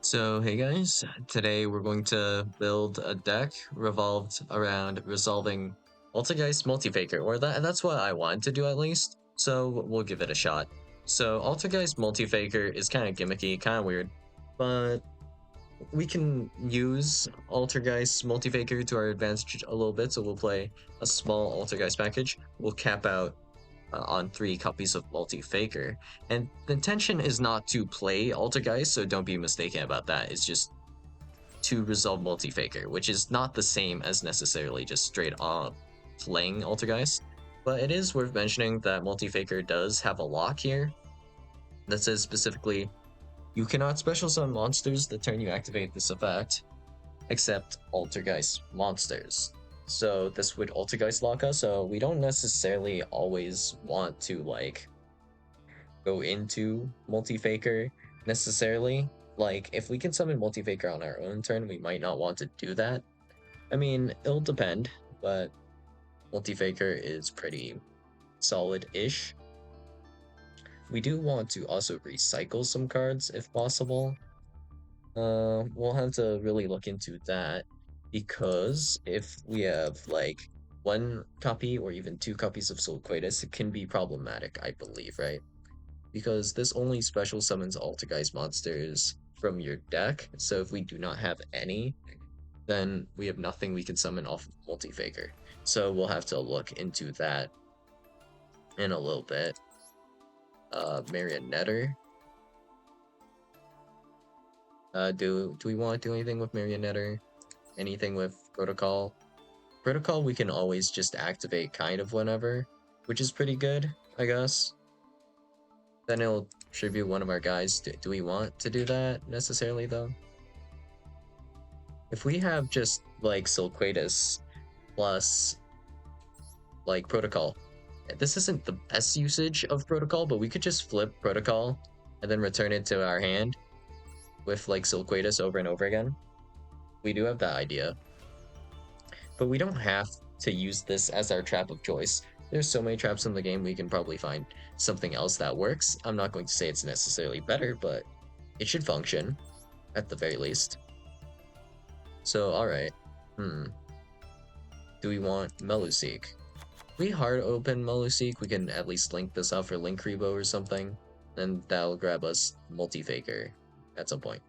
So, hey guys, today we're going to build a deck revolved around resolving Altergeist Multifaker, or that's what I want to do at least, so we'll give it a shot. So, Altergeist Multifaker is kind of gimmicky, kind of weird, but we can use Altergeist Multifaker to our advantage a little bit, so we'll play a small Altergeist package. We'll cap out on 3 copies of Multifaker. And the intention is not to play Altergeist, so don't be mistaken about that. It's just to resolve Multifaker, which is not the same as necessarily just straight up playing Altergeist. But it is worth mentioning that Multifaker does have a lock here that says specifically, you cannot special summon monsters the turn you activate this effect, except Altergeist monsters. So this would Altergeist lock us, so we don't necessarily always want to go into Multifaker necessarily. Like, if we can summon Multifaker on our own turn, we might not want to do that. I mean, it'll depend, but Multifaker is pretty solid-ish. We do want to also recycle some cards if possible. We'll have to really look into that, because if we have like 1 copy or even 2 copies of Soul Quatus, it can be problematic, I believe, right? Because this only special summons Altergeist monsters from your deck, so if we do not have any, then we have nothing we can summon off of Multifaker. So we'll have to look into that in a little bit. Marionetter. Do we want to do anything with Marionetter? Anything with Protocol? Protocol we can always just activate kind of whenever, which is pretty good, I guess. Then it'll tribute one of our guys. Do we want to do that necessarily though? If we have just like Silquatus plus like Protocol, this isn't the best usage of Protocol, but we could just flip Protocol and then return it to our hand with like Silquatus over and over again. We do have that idea, but we don't have to use this as our trap of choice. There's so many traps in the game, we can probably find something else that works. I'm not going to say it's necessarily better, but it should function at the very least. So, alright. Do we want Meluseek? If we hard open Meluseek, we can at least link this up for Linkribo or something, and that'll grab us Multifaker at some point.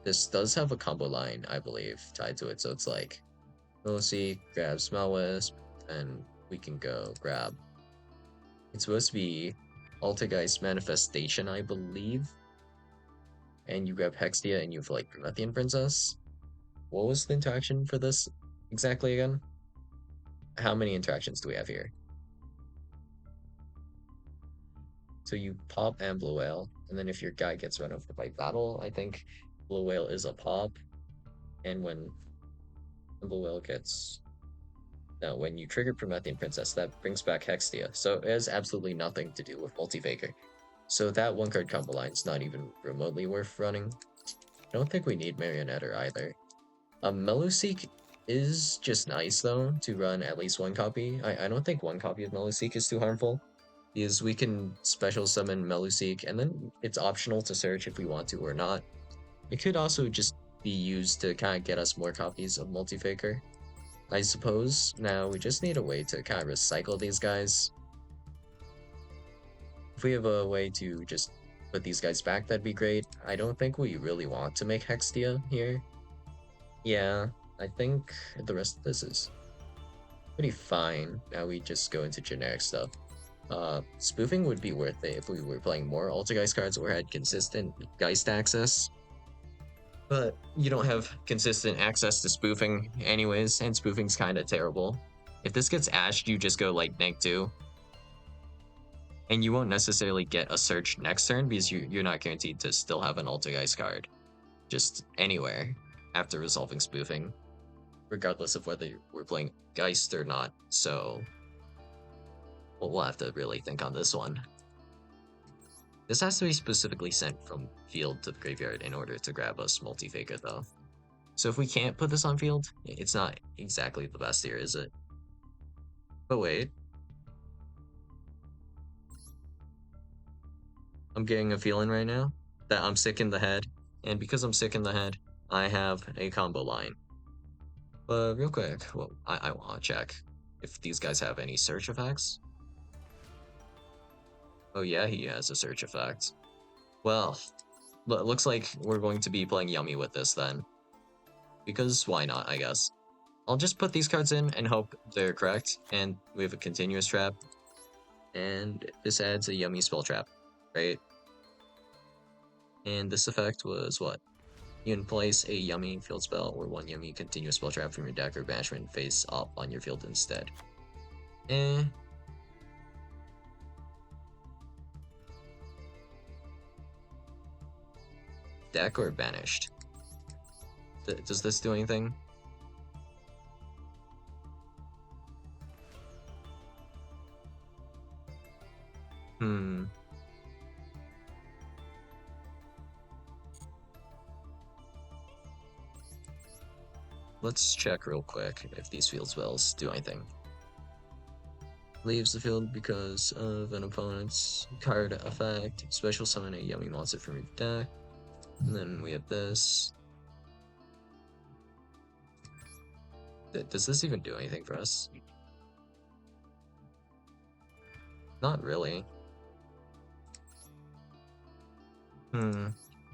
This does have a combo line, I believe, tied to it, so it's like Meluseek, grab Smellwisp, and we can go grab. It's supposed to be Altergeist Manifestation, I believe. And you grab Hextia and you have like Promethean Princess. What was the interaction for this exactly again? How many interactions do we have here? So you pop and Blue Whale, and then if your guy gets run over by battle, I think Blue Whale is a pop. And when Blue Whale gets... No, when you trigger Promethean Princess, that brings back Hextia. So it has absolutely nothing to do with Multifaker. So that 1-card combo line is not even remotely worth running. I don't think we need Marionetter either. Meluseek is just nice though to run at least 1 copy. I don't think 1 copy of Meluseek is too harmful, because we can special summon Meluseek and then it's optional to search if we want to or not. It could also just be used to kind of get us more copies of Multifaker, I suppose. Now we just need a way to kind of recycle these guys. If we have a way to just put these guys back, that'd be great. I don't think we really want to make Hextia here. Yeah, I think the rest of this is pretty fine. Now we just go into generic stuff. Spoofing would be worth it if we were playing more Altergeist cards or had consistent Geist access. But you don't have consistent access to spoofing anyways, and spoofing's kind of terrible. If this gets ashed, you just go like -2. And you won't necessarily get a search next turn because you're not guaranteed to still have an Altergeist card just anywhere after resolving spoofing, regardless of whether we're playing Geist or not. So we'll have to really think on this one. This has to be specifically sent from field to the graveyard in order to grab us Multifaker though. So if we can't put this on field, it's not exactly the best here, is it? But wait. I'm getting a feeling right now that I'm sick in the head. And because I'm sick in the head, I have a combo line. But real quick, well, I want to check if these guys have any search effects. Oh yeah, he has a search effect. Well, looks like we're going to be playing Yummy with this then. Because why not, I guess. I'll just put these cards in and hope they're correct. And we have a continuous trap. And this adds a Yummy spell trap, right? And this effect was what? You can place a Yummy field spell or one Yummy continuous spell trap from your deck or banishment face up on your field instead. Eh. Deck or banished? Does this do anything? Hmm. Let's check real quick if these field spells do anything. Leaves the field because of an opponent's card effect. Special summon a Yummy monster from your deck. And then we have this. Does this even do anything for us? Not really. Hmm.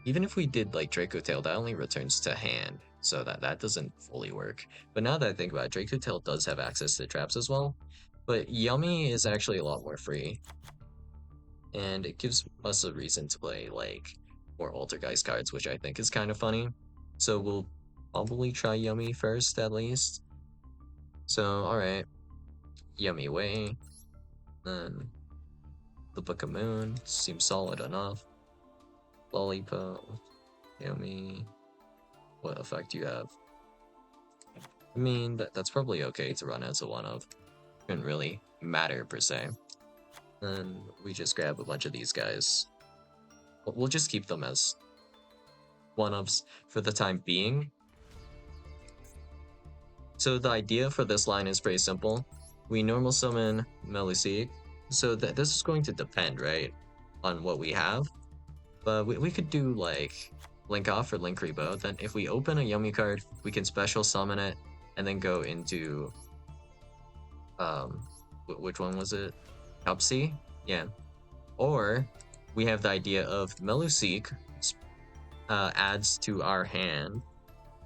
Even if we did like Draco Tail, that only returns to hand, so that doesn't fully work. But now that I think about it, Draco Tail does have access to traps as well. But Yummy is actually a lot more free, and it gives us a reason to play like more Altergeist cards, which I think is kind of funny. So we'll probably try Yummy first at least. So alright, Yummy Way, then the Book of Moon seems solid enough. Lollipop, Yummy. What effect do you have? I mean, that's probably okay to run as a one of. Shouldn't really matter per se. Then we just grab a bunch of these guys. We'll just keep them as one ofs for the time being. So the idea for this line is pretty simple. We normal summon Meluseek. So this is going to depend, right, on what we have. But we could do like Link Off or Link Rebo. Then if we open a Yummy card, we can special summon it and then go into which one was it? Cupsea? Yeah. Or we have the idea of Meluseek adds to our hand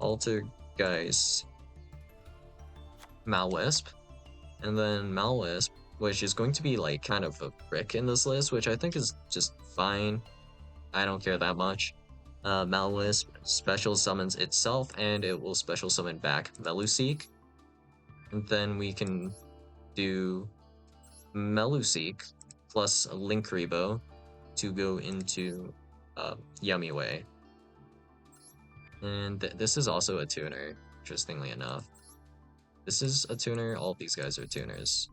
Altergeist Malwisp, and then Malwisp, which is going to be like kind of a brick in this list, which I think is just fine. I don't care that much. Malwisp special summons itself, and it will special summon back Meluseek. And then we can do Meluseek plus Link Rebo to go into Yummy Way. And this is also a tuner, interestingly enough. This is a tuner, all of these guys are tuners.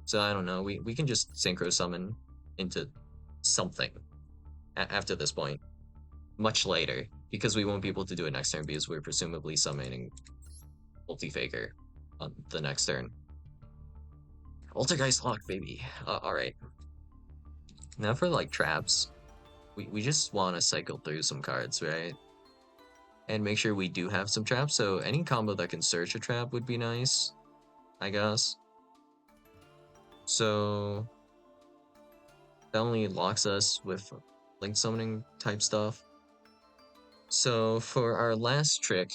So I don't know, we can just synchro summon into something after this point. Much later, because we won't be able to do it next turn because we're presumably summoning Multifaker on the next turn. Altergeist lock, baby. Alright. Now for like traps, we just want to cycle through some cards, right? And make sure we do have some traps, so any combo that can search a trap would be nice, I guess. So that only locks us with link summoning type stuff. So for our last trick,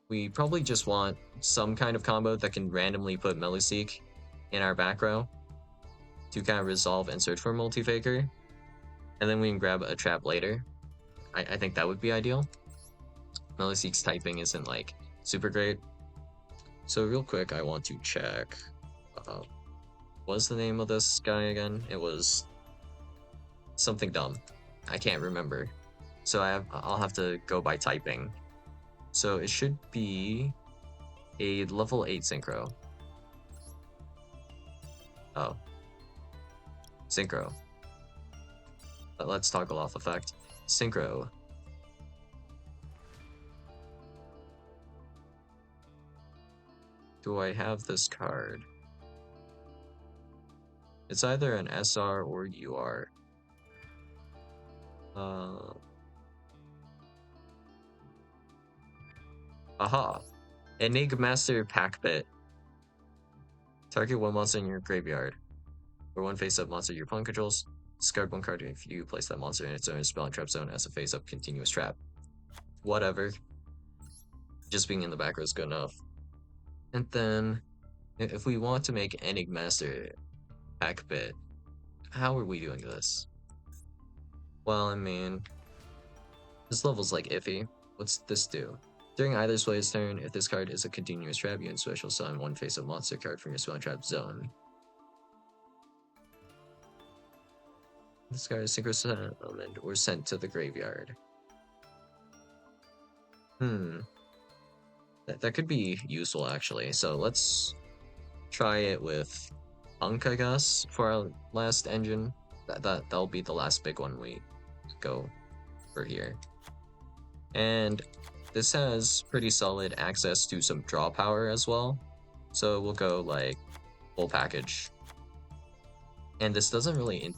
we probably just want some kind of combo that can randomly put Meluseek in our back row to kind of resolve and search for Multifaker. And then we can grab a trap later. I think that would be ideal. Meluseek's typing isn't like super great. So real quick, I want to check. What's the name of this guy again? It was something dumb. I can't remember. So I'll have to go by typing. So it should be a level 8 synchro. Oh. Synchro. But let's toggle off effect. Synchro. Do I have this card? It's either an SR or UR. Aha! Enigmaster Pack Pit. Target one monster in your graveyard, or one face-up monster your opponent controls. Discard one card if you place that monster in its own spell and trap zone as a face-up continuous trap. Whatever. Just being in the back row is good enough. And then, if we want to make Enigmaster Pack Pit, how are we doing this? Well, I mean, this level's like iffy. What's this do? During either player's turn, if this card is a continuous trap, you can special summon one face-up monster card from your spell and trap zone. This card is synchro summoned or sent to the graveyard. That could be useful actually. So let's try it with Punk, I guess, for our last engine. That'll be the last big one we go for here. And this has pretty solid access to some draw power as well. So we'll go like full package. And this doesn't really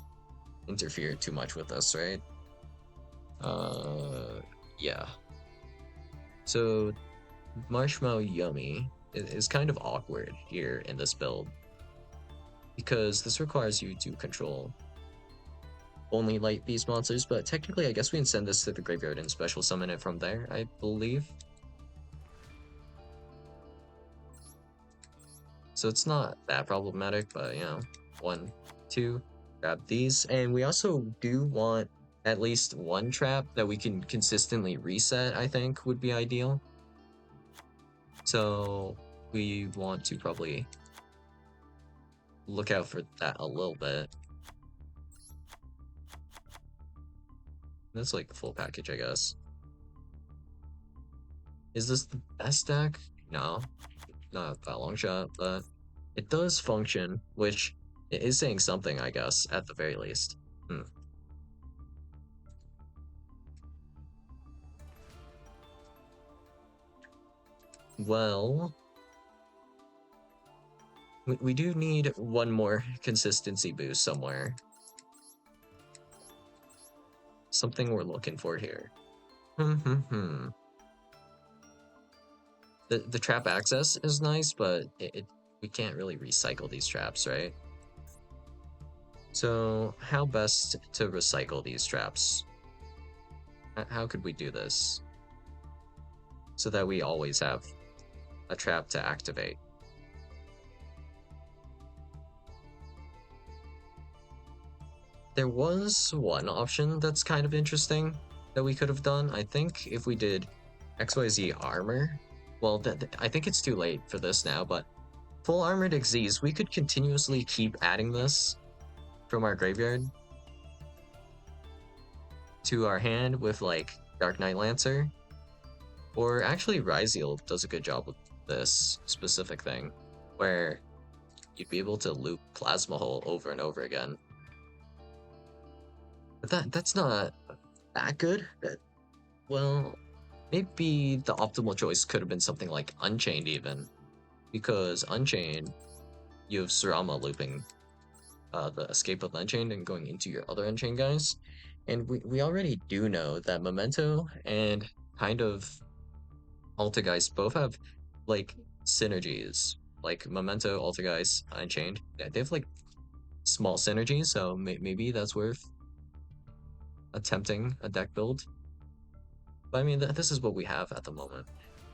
interfere too much with us, right? Yeah. So Marshmallow Yummy is kind of awkward here in this build, because this requires you to control only light beast monsters, but technically I guess we can send this to the graveyard and special summon it from there, I believe. So it's not that problematic, but you know, 1, 2, grab these. And we also do want at least one trap that we can consistently reset, I think would be ideal. So we want to probably look out for that a little bit. That's like the full package, I guess. Is this the best deck? No, not that long shot, but it does function, which is saying something, I guess, at the very least. Well, we do need one more consistency boost somewhere. Something we're looking for here. The trap access is nice, but we can't really recycle these traps, right? So how best to recycle these traps? How could we do this so that we always have a trap to activate? There was one option that's kind of interesting that we could have done. I think if we did XYZ armor, well, I think it's too late for this now, but full armored Xyz, we could continuously keep adding this from our graveyard to our hand with like Dark Knight Lancer. Or actually Ryziel does a good job with this specific thing, where you'd be able to loop Plasma Hole over and over again. But that's not that good. Well, maybe the optimal choice could have been something like Unchained even, because Unchained, you have Surama looping the Escape of Unchained and going into your other Unchained guys, and we already do know that Memento and kind of Altergeist both have like synergies, like Memento, Altergeist, Unchained. Yeah, they have like small synergies, so maybe that's worth attempting a deck build. But I mean, this is what we have at the moment.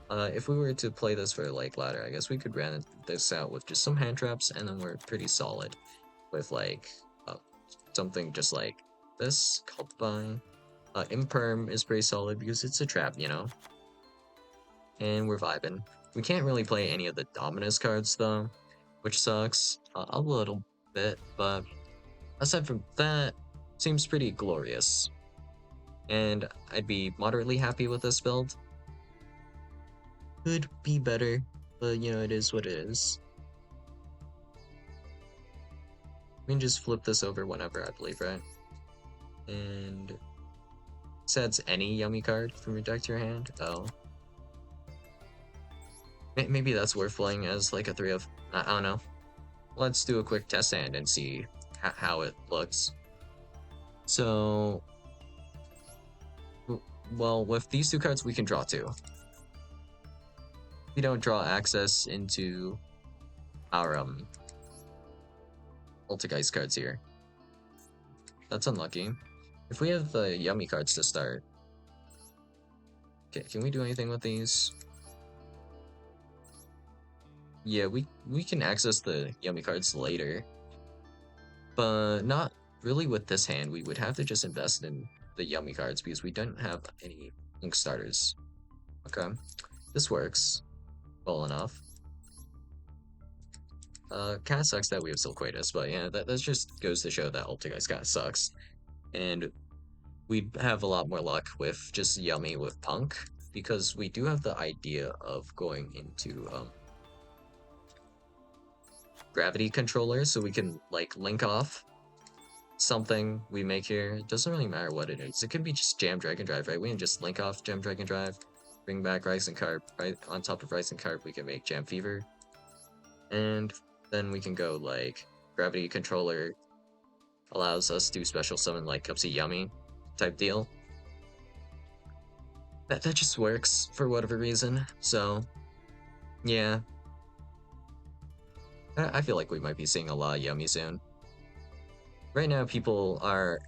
If we were to play this for like ladder, I guess we could run this out with just some hand traps, and then we're pretty solid with like something just like this called by Imperm is pretty solid because it's a trap, you know. And we're vibing. We can't really play any of the Dominus cards though, which sucks a little bit, but aside from that, seems pretty glorious. And I'd be moderately happy with this build. Could be better, but you know, it is what it is. We can just flip this over whenever, I believe, right? And sets any yummy card from your deck to your hand. Oh. Maybe that's worth playing as like a 3 of. I don't know. Let's do a quick test hand and see how it looks. So, well, with these two cards, we can draw 2. we don't draw access into our Altergeist cards here. That's unlucky. If we have the yummy cards to start. Okay, can we do anything with these? Yeah, we can access the yummy cards later. But not really with this hand. We would have to just invest in the yummy cards because we don't have any ink starters. Okay, this works well enough. Kinda sucks that we have Silquatus, but yeah, that just goes to show that Altergeist kinda sucks. And we have a lot more luck with just Yummy with Punk, because we do have the idea of going into Gravity Controller, so we can like link off something we make here. It doesn't really matter what it is. It could be just Jam Dragon Drive, right? We can just link off Jam Dragon Drive, bring back Rising Carp, right? On top of Rising Carp, we can make Jam Fever. And then we can go like Gravity Controller allows us to special summon like Cupsy Yummy type deal. That just works for whatever reason. So yeah. I feel like we might be seeing a lot of Yummy soon. Right now people are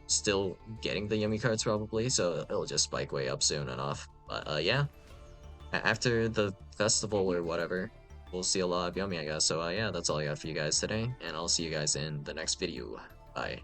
still getting the Yummy cards probably, so it'll just spike way up soon enough. But yeah. After the festival or whatever, we'll see a lot of Yummy, I guess. So yeah, that's all I got for you guys today, and I'll see you guys in the next video. Bye.